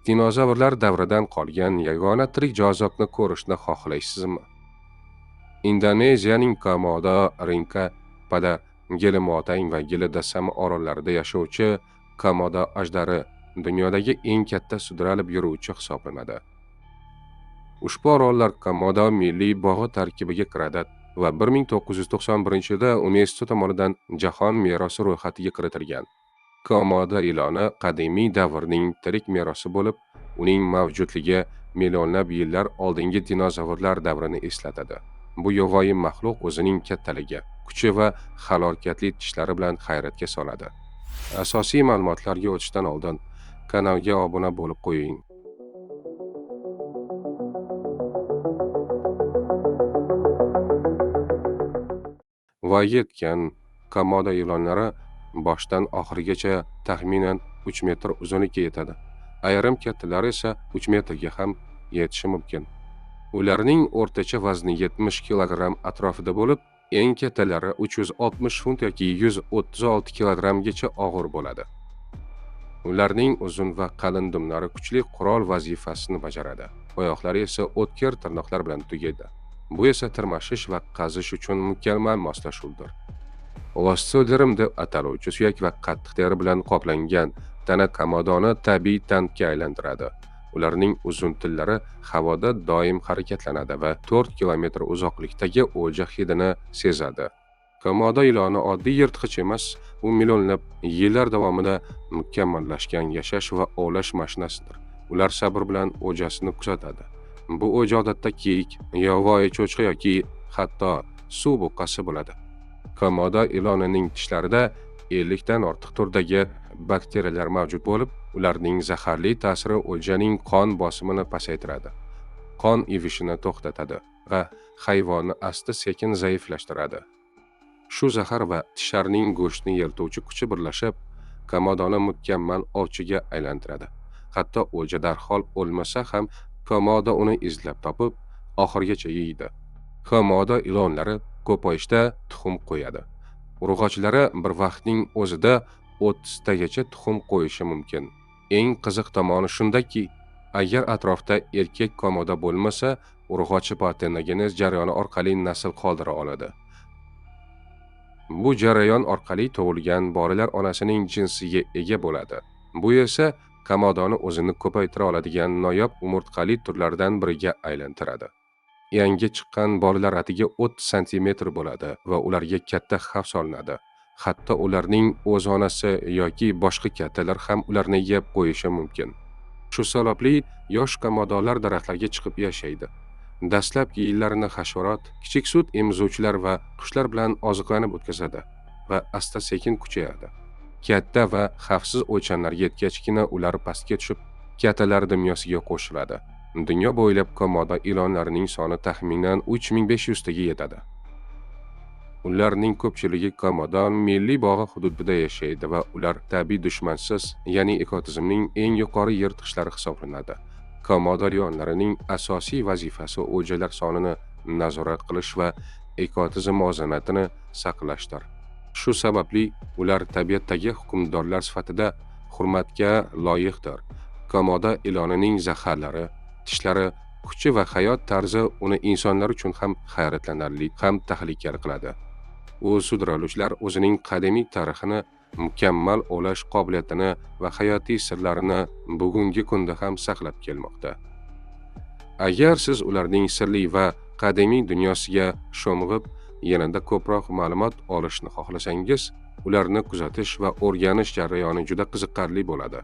Dinozavrlar davridan qolgan yagona tirik jonzotni ko'rishni xohlaysizmi? Indoneziyaning Komodo pada Gili Motang va Gili Dasam orollarida yashovchi Komodo ajdari dunyodagi eng katta sudralib yuruvchi hisoblanadi. Ushbu orollar Komodo milliy bog'i tarkibiga kiradi va 1991-yilda UNESCO tomonidan jahon merosi ro'yxatiga kiritilgan. Komodo iloni qadimiy davrning tirik merosi bo'lib, uning mavjudligi millionlab yillar oldingi dinozavrlar davrini eslatadi. Bu yovvoyi maxluq o'zining kattaligi, kuchi va halokatli tishlari bilan hayratga soladi. Asosiy ma'lumotlarga o'tishdan oldin kanalga obuna bo'lib qo'ying. Va yetgan Komodo ilonlari boshdan oxirigacha taxminan 3 metr uzunlikka yetadi. Ayrim kattalari esa 3 metrga ham yetishi mumkin. Ularning o'rtacha vazni 70 kilogramm atrofida bo'lib, eng kattalari 360 funt yoki 136 kilogrammgacha og'ir bo'ladi. Ularning uzun va qalin dumlari kuchli qurol vazifasini bajaradi. Oyoqlari esa o'tkir tirnoqlar bilan tugaydi. Bu esa tirmashish va qazish uchun mukammal moslashuvdir. Osteoderm deb ataluvchi suyak va qattiq teri bilan qoplangan tana komodoni tabiiy tankga aylantiradi. Ularning uzun tillari havoda doim harakatlanadi va 4 kilometr uzoqlikdagi o'lja hidini sezadi. Komodo iloni oddiy yirtqich emas, u millionlab yillar davomida mukammallashgan yashash va ovlash mashinasidir. Ular sabr bilan o'ljasini kuzatadi. Bu o'lja odatda kiyik, yovvoyi cho'chqa yoki hatto suv buqasi bo'ladi. Komodo ilonining tishlarida 50 dan ortiq turdagi bakteriyalar mavjud bo'lib, ularning zaharli ta'siri o'ljaning qon bosimini pasaytiradi, qon ivishini to'xtatadi va hayvonni asta-sekin zaiflashtiradi. Shu zahar va tishlarning go'shtni yirtuvchi kuchi birlashib, komodoni mukammal ovchiga aylantiradi. Hatto o'lja darhol o'lmasa ham, komodo uni izlab topib, oxirigacha yeydi. Komodo ilonlari ko'payishda tuxum qo'yadi. Urg'ochlari bir vaqtning o'zida 30 tagacha tuxum qo'yishi mumkin. Eng qiziq tomoni shundaki, agar atrofda erkak komodo bo'lmasa, urg'ochi partenogenez jarayoni orqali nasl qoldira oladi. Bu jarayon orqali tug'ilgan bolalar onasining jinsiga ega bo'ladi. Bu esa komodoni o'zini ko'paytira oladigan noyob umurtqali turlardan biriga aylantiradi. Yangi chiqqan bolalar atiga 30 sm bo'ladi va ularga katta xavf solinadi. Hatto ularning o'z onasi yoki boshqa kattalar ham ularni yeb qo'yishi mumkin. Shu sababli yosh komodolar daraxtlarga chiqib yashaydi. Dastlabki yillarini hasharot, kichik sut emizuvchilar va qushlar bilan oziqlanib o'tkazadi va asta-sekin kuchayadi. Katta va xavfsiz o'lchamlarga yetgachgina ular pastga tushib, kattalar dunyosiga qo'shiladi. Dunyo bo'ylab komodo ilonlarining soni taxminan 3500 taga yetadi. Ularning ko'pchiligi komodo milliy bog'i hududida yashaydi va ular tabiiy dushmansiz, ya'ni ekotizimning eng yuqori yirtqichlari hisoblanadi. Komodo ilonlarining asosiy vazifasi o'ljalar sonini nazorat qilish va ekotizim muvozanatini saqlashdir. Shu sababli ular tabiatdagi hukmdorlar sifatida hurmatga loyiqdir. Komodo ilonining zaharlari, tishlari, kuchi va hayot tarzi uni insonlar uchun ham hayratlanarli, ham tahlikali qiladi. U sudraluvchilar o'zining qadimiy tarixini, mukammal ovlash qobiliyatini va hayotiy sirlarini bugungi kunda ham saqlab kelmoqda. Agar siz ularning sirli va qadimiy dunyosiga sho'ng'ib, yanada ko'proq ma'lumot olishni xohlasangiz, ularni kuzatish va o'rganish jarayoni juda qiziqarli bo'ladi.